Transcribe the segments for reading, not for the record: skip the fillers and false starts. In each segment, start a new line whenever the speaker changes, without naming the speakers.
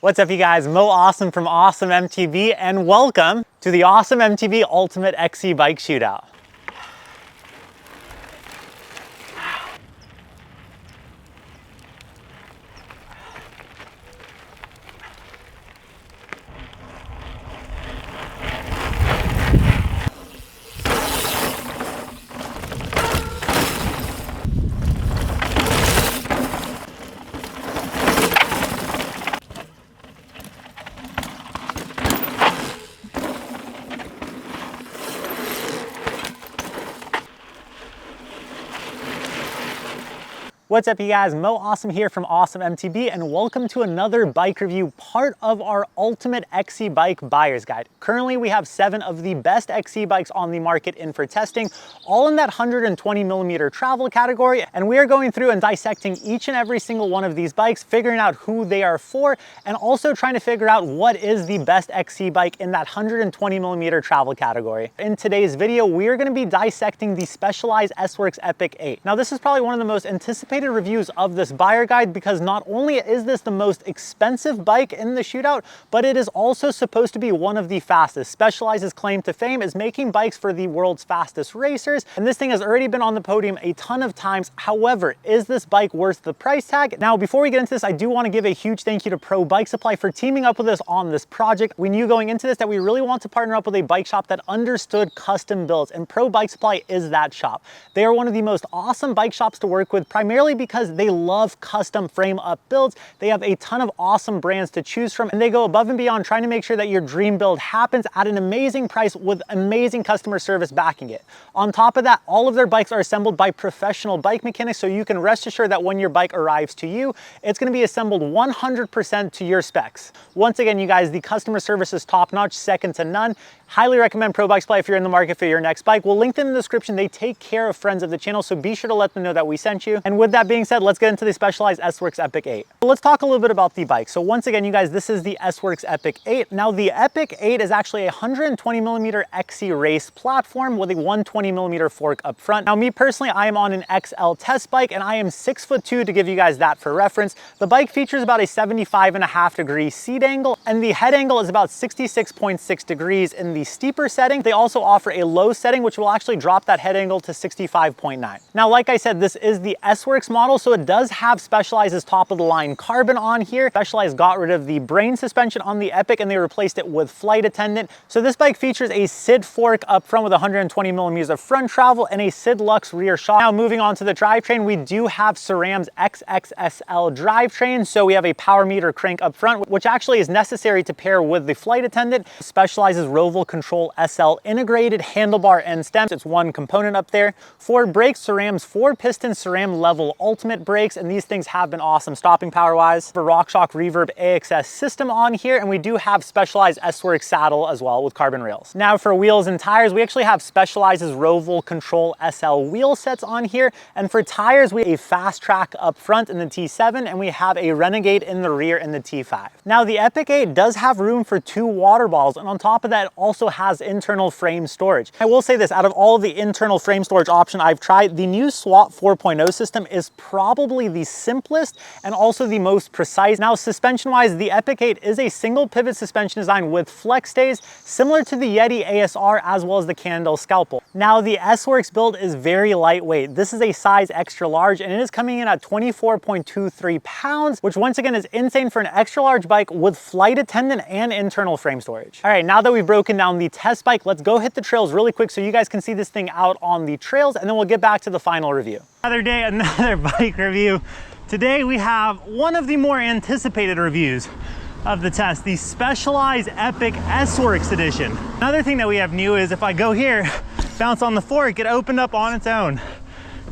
What's up you guys, Mo Awesome from Awesome MTB and welcome to the Awesome MTB Ultimate XC Bike Shootout. What's up you guys, Mo Awesome here from Awesome MTB and welcome to another bike review, part of our Ultimate XC Bike Buyer's Guide. Currently we have 7 of the best XC bikes on the market in for testing, all in that 120mm travel category, and we are going through and dissecting each and every single one of these bikes, figuring out who they are for, and also trying to figure out what is the best XC bike in that 120mm travel category. In today's video, we are going to be dissecting the Specialized S-Works Epic 8. Now this is probably one of the most anticipated reviews of this buyer guide because not only is this the most expensive bike in the shootout, but it is also supposed to be one of the fastest. Specialized's claim to fame is making bikes for the world's fastest racers, and this thing has already been on the podium a ton of times. However, is this bike worth the price tag? Now, before we get into this, I do want to give a huge thank you to Pro Bike Supply for teaming up with us on this project. We knew going into this that we really want to partner up with a bike shop that understood custom builds, and Pro Bike Supply is that shop. They are one of the most awesome bike shops to work with, primarily because they love custom frame up builds. They have a ton of awesome brands to choose from, and they go above and beyond trying to make sure that your dream build happens at an amazing price with amazing customer service backing it. On top of that, all of their bikes are assembled by professional bike mechanics, so you can rest assured that when your bike arrives to you, it's going to be assembled 100% to your specs. Once again, you guys, the customer service is top notch, second to none. Highly recommend Pro Bike Supply if you're in the market for your next bike. We'll link them in the description. They take care of friends of the channel, so be sure to let them know that we sent you. And with that being said, let's get into the Specialized S-Works Epic 8. Let's talk a little bit about the bike. So once again, you guys, this is the S-Works Epic 8. Now the Epic 8 is actually a 120mm XC race platform with a 120mm fork up front. Now me personally, I am on an XL test bike and I am 6'2" to give you guys that for reference. The bike features about a 75.5 degree seat angle and the head angle is about 66.6 degrees in the steeper setting. They also offer a low setting, which will actually drop that head angle to 65.9. Now, like I said, this is the S-Works model, so it does have Specialized's top of the line carbon on here. Specialized got rid of the brain suspension on the Epic and they replaced it with Flight Attendant. So this bike features a SID fork up front with 120mm of front travel and a SID Lux rear shock. Now moving on to the drivetrain, we do have SRAM's XXSL drivetrain. So we have a power meter crank up front, which actually is necessary to pair with the Flight Attendant. Specialized's Roval Control SL integrated handlebar and stems. It's one component up there. For brakes, SRAM's 4-piston SRAM level ultimate brakes, and these things have been awesome stopping power wise. For RockShox Reverb AXS system on here, and we do have Specialized S-Works saddle as well with carbon rails. Now for wheels and tires, we actually have Specialized's Roval Control SL wheel sets on here, and for tires we have a Fast Track up front in the T7 and we have a Renegade in the rear in the T5. Now the Epic 8 does have room for 2 water bottles, and on top of that it also has internal frame storage. I will say this, out of all of the internal frame storage option I've tried, the new SWAP 4.0 system is probably the simplest and also the most precise. Now suspension wise, the Epic 8 is a single pivot suspension design with flex stays, similar to the Yeti ASR as well as the Cannondale Scalpel. Now the S-Works build is very lightweight. This is a size extra large and it is coming in at 24.23 pounds, which once again is insane for an extra large bike with Flight Attendant and internal frame storage. All right, now that we've broken down the test bike, let's go hit the trails really quick so you guys can see this thing out on the trails, and then we'll get back to the final review. Another day, another bike review. Today we have one of the more anticipated reviews of the test, the Specialized Epic S-Works edition. Another thing that we have new is if I go here, bounce on the fork, it opened up on its own.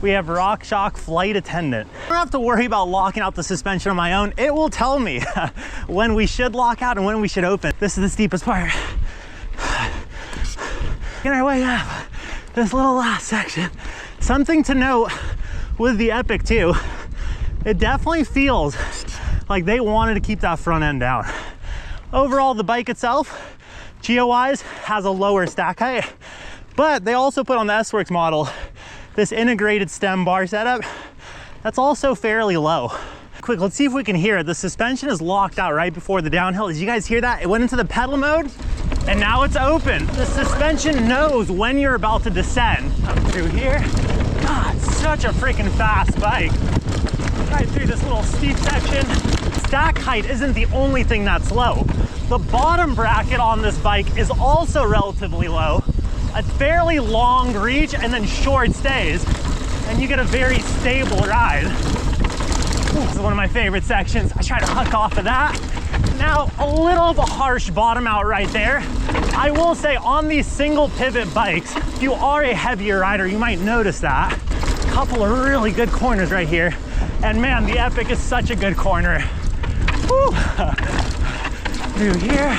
We have RockShox Flight Attendant. I don't have to worry about locking out the suspension on my own. It will tell me when we should lock out and when we should open. This is the steepest part. Get our way up this little last section. Something to note with the Epic too, it definitely feels like they wanted to keep that front end down. Overall, the bike itself, geo-wise, has a lower stack height, but they also put on the S-Works model this integrated stem bar setup that's also fairly low. quick. Let's see if we can hear it. The suspension is locked out right before the downhill. Did you guys hear that? It went into the pedal mode and now it's open. The suspension knows when you're about to descend. Up through here. God, such a freaking fast bike. Right through this little steep section. Stack height isn't the only thing that's low. The bottom bracket on this bike is also relatively low. A fairly long reach and then short stays. And you get a very stable ride. Ooh, this is one of my favorite sections. I try to huck off of that. Now, a little of a harsh bottom out right there. I will say on these single pivot bikes, if you are a heavier rider, you might notice that. A couple of really good corners right here. And man, the Epic is such a good corner. Woo. Through here.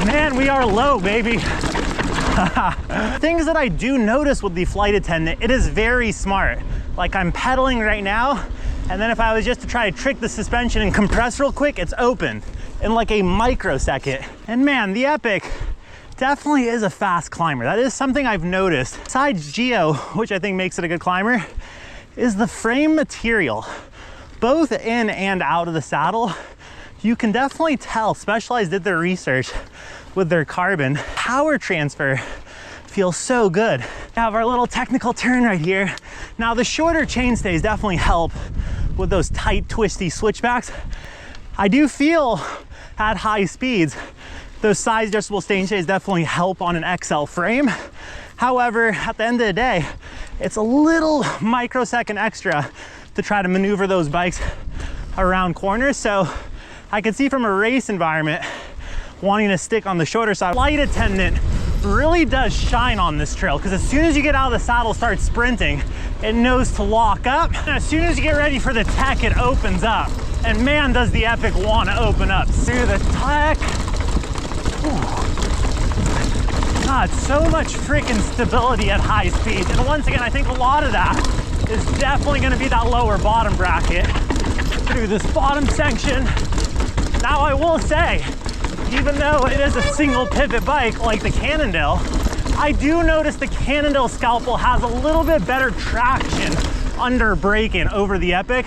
Man, we are low, baby. Things that I do notice with the flight attendant, it is very smart. Like I'm pedaling right now, and then if I was just to try to trick the suspension and compress real quick, it's open in like a microsecond. And man, the Epic definitely is a fast climber. That is something I've noticed. Besides Geo, which I think makes it a good climber, is the frame material. Both in and out of the saddle, you can definitely tell Specialized did their research with their carbon. Power transfer feels so good. We have our little technical turn right here. Now the shorter chainstays definitely help with those tight, twisty switchbacks. I do feel at high speeds, those size adjustable chainstays definitely help on an XL frame. However, at the end of the day, it's a little microsecond extra to try to maneuver those bikes around corners. So I can see from a race environment, wanting to stick on the shorter side. Flight attendant really does shine on this trail because as soon as you get out of the saddle, start sprinting, it knows to lock up. And as soon as you get ready for the tech, it opens up. And man, does the Epic want to open up. Through the tech. Ooh. God, so much freaking stability at high speeds. And once again, I think a lot of that is definitely going to be that lower bottom bracket. Through this bottom section. Now I will say, even though it is a single pivot bike like the Cannondale, I do notice the Cannondale Scalpel has a little bit better traction under braking over the Epic.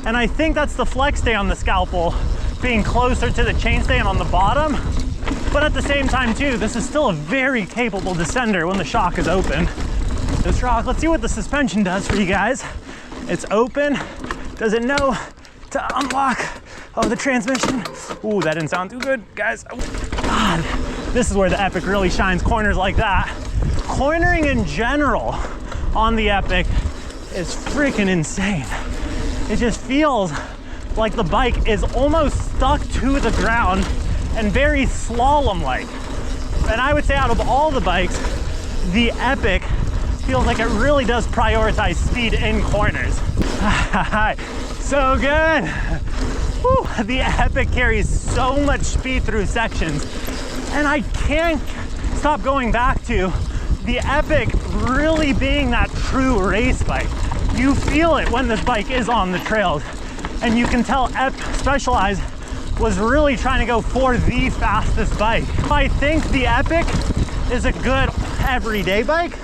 And I think that's the flex stay on the Scalpel being closer to the chainstay and on the bottom. But at the same time too, this is still a very capable descender when the shock is open. This rock, let's see what the suspension does for you guys. It's open. Does it know to unlock the transmission? Ooh, that didn't sound too good, guys. Oh, God, this is where the Epic really shines, corners like that. Cornering in general on the Epic is freaking insane. It just feels like the bike is almost stuck to the ground and very slalom-like. And I would say out of all the bikes, the Epic feels like it really does prioritize speed in corners. So good. Whew. The Epic carries so much speed through sections. And I can't stop going back to the Epic really being that true race bike. You feel it when this bike is on the trails. And you can tell Specialized was really trying to go for the fastest bike. I think the Epic is a good everyday bike.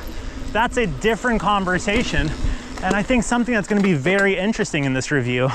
That's a different conversation. And I think something that's gonna be very interesting in this review.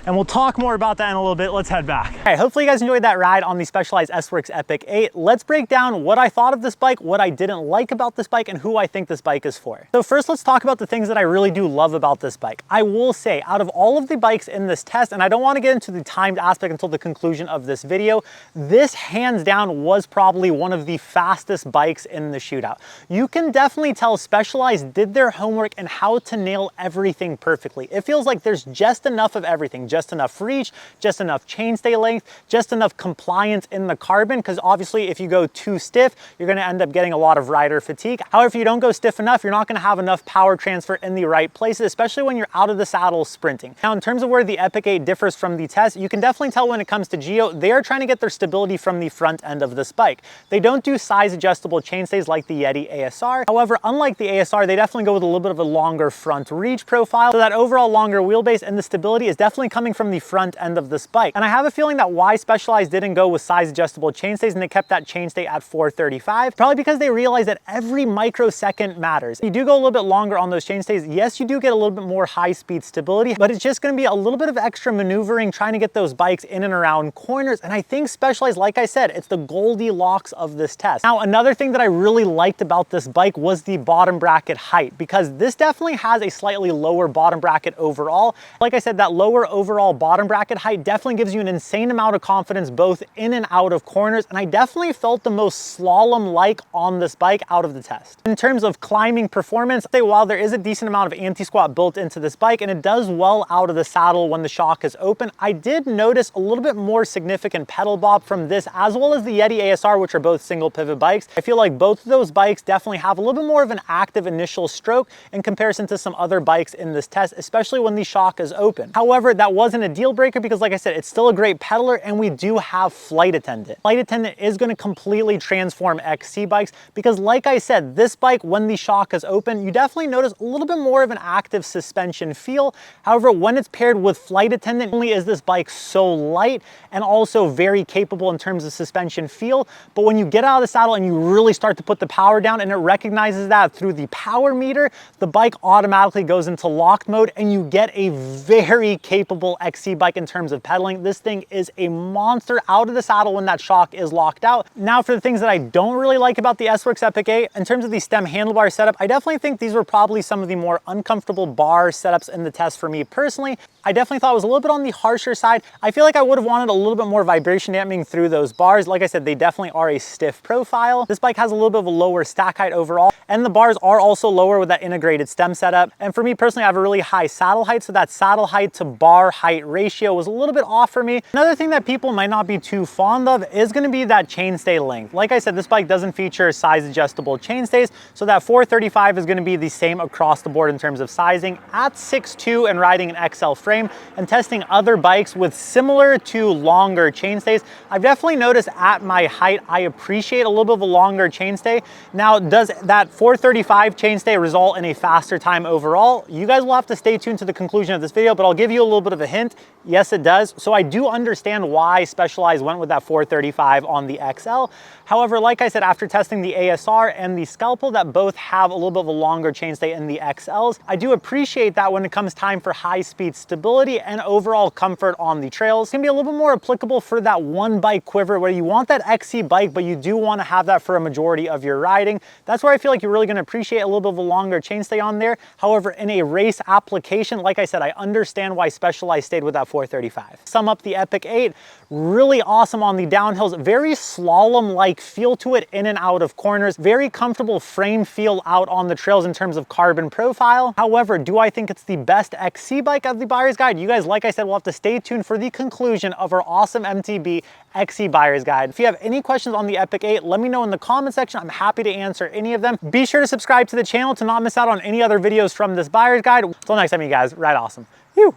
And we'll talk more about that in a little bit. Let's head back. All right, hopefully you guys enjoyed that ride on the Specialized S-Works Epic 8. Let's break down what I thought of this bike, what I didn't like about this bike, and who I think this bike is for. So first, let's talk about the things that I really do love about this bike. I will say, out of all of the bikes in this test, and I don't wanna get into the timed aspect until the conclusion of this video, this hands down was probably one of the fastest bikes in the shootout. You can definitely tell Specialized did their homework and how to nail everything perfectly. It feels like there's just enough of everything, just enough reach, just enough chainstay length, just enough compliance in the carbon, because obviously if you go too stiff, you're gonna end up getting a lot of rider fatigue. However, if you don't go stiff enough, you're not gonna have enough power transfer in the right places, especially when you're out of the saddle sprinting. Now, in terms of where the Epic 8 differs from the test, you can definitely tell when it comes to Geo, they are trying to get their stability from the front end of this bike. They don't do size adjustable chainstays like the Yeti ASR. However, unlike the ASR, they definitely go with a little bit of a longer front reach reach profile. So that overall longer wheelbase and the stability is definitely coming from the front end of this bike. And I have a feeling that why Specialized didn't go with size adjustable chainstays and they kept that chainstay at 435, probably because they realized that every microsecond matters. You do go a little bit longer on those chainstays. Yes, you do get a little bit more high speed stability, but it's just gonna be a little bit of extra maneuvering trying to get those bikes in and around corners. And I think Specialized, like I said, it's the Goldilocks of this test. Now, another thing that I really liked about this bike was the bottom bracket height, because this definitely has a slightly lower bottom bracket overall. Like I said, that lower overall bottom bracket height definitely gives you an insane amount of confidence both in and out of corners, and I definitely felt the most slalom-like on this bike out of the test. In terms of climbing performance, while there is a decent amount of anti-squat built into this bike and it does well out of the saddle when the shock is open, I did notice a little bit more significant pedal bob from this as well as the Yeti ASR, which are both single pivot bikes. I feel like both of those bikes definitely have a little bit more of an active initial stroke in comparison to some other bikes in this test, especially when the shock is open. However, that wasn't a deal breaker because, like I said, it's still a great pedaler and we do have Flight Attendant. Flight Attendant is going to completely transform XC bikes because, like I said, this bike, when the shock is open, you definitely notice a little bit more of an active suspension feel. However, when it's paired with Flight Attendant, not only is this bike so light and also very capable in terms of suspension feel, but when you get out of the saddle and you really start to put the power down and it recognizes that through the power meter, the bike automatically goes into locked mode and you get a very capable XC bike in terms of pedaling. This thing is a monster out of the saddle when that shock is locked out. Now, for the things that I don't really like about the S-Works Epic 8, in terms of the stem handlebar setup, I definitely think these were probably some of the more uncomfortable bar setups in the test for me personally. I definitely thought it was a little bit on the harsher side. I feel like I would have wanted a little bit more vibration damping through those bars. Like I said, they definitely are a stiff profile. This bike has a little bit of a lower stack height overall, and the bars are also lower with that integrated stem setup. And for me personally, I have a really high saddle height, so that saddle height to bar height ratio was a little bit off for me. Another thing that people might not be too fond of is going to be that chainstay length. Like I said, this bike doesn't feature size adjustable chainstays, so that 435 is going to be the same across the board in terms of sizing. At 6'2" and riding an XL frame and testing other bikes with similar to longer chainstays, I've definitely noticed at my height, I appreciate a little bit of a longer chainstay. Now, does that 435 chainstay result in a faster time overall? You guys will have to stay tuned to the conclusion of this video, but I'll give you a little bit of a hint. Yes, it does. So I do understand why Specialized went with that 435 on the XL. However, like I said, after testing the ASR and the Scalpel that both have a little bit of a longer chainstay in the XLs, I do appreciate that when it comes time for high speed stability and overall comfort on the trails. It can be a little bit more applicable for that one bike quiver where you want that XC bike, but you do want to have that for a majority of your riding. That's where I feel like you're really going to appreciate a little bit of a longer chainstay on there. However, in a race application, like I said, I understand why Specialized stayed with that 435. Sum up the Epic 8, really awesome on the downhills, very slalom-like feel to it in and out of corners, very comfortable frame feel out on the trails in terms of carbon profile. However, do I think it's the best XC bike of the buyer's guide? You guys, like I said, will have to stay tuned for the conclusion of our awesome MTB XC buyer's guide. If you have any questions on the Epic 8, let me know in the comment section. I'm happy to answer any of them. Be sure to subscribe to the channel to not miss out on any other videos from this buyer's guide. Until next time, you guys, ride awesome. Phew.